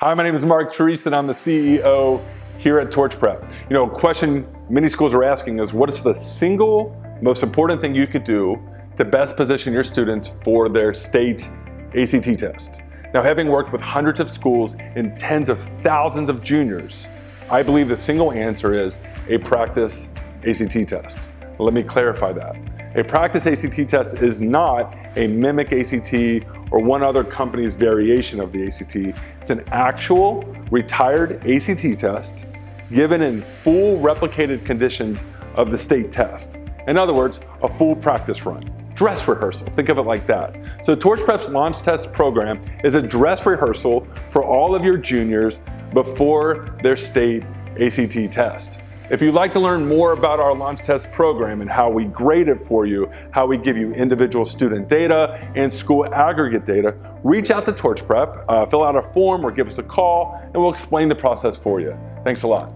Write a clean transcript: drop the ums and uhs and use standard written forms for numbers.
Hi, my name is Mark Therese and I'm the CEO here at Torch Prep. You know, a question many schools are asking is, what is the single most important thing you could do to best position your students for their state ACT test? Now, having worked with hundreds of schools and tens of thousands of juniors, I believe the single answer is a practice ACT test. Let me clarify that. A practice ACT test is not a mimic ACT or one other company's variation of the ACT. It's an actual retired ACT test given in full replicated conditions of the state test. In other words, a full practice run. Dress rehearsal, think of it like that. So Torch Prep's Launch Test program is a dress rehearsal for all of your juniors before their state ACT test. If you'd like to learn more about our Launch Test program and how we grade it for you, how we give you individual student data and school aggregate data, reach out to Torch Prep, fill out a form or give us a call, and we'll explain the process for you. Thanks a lot.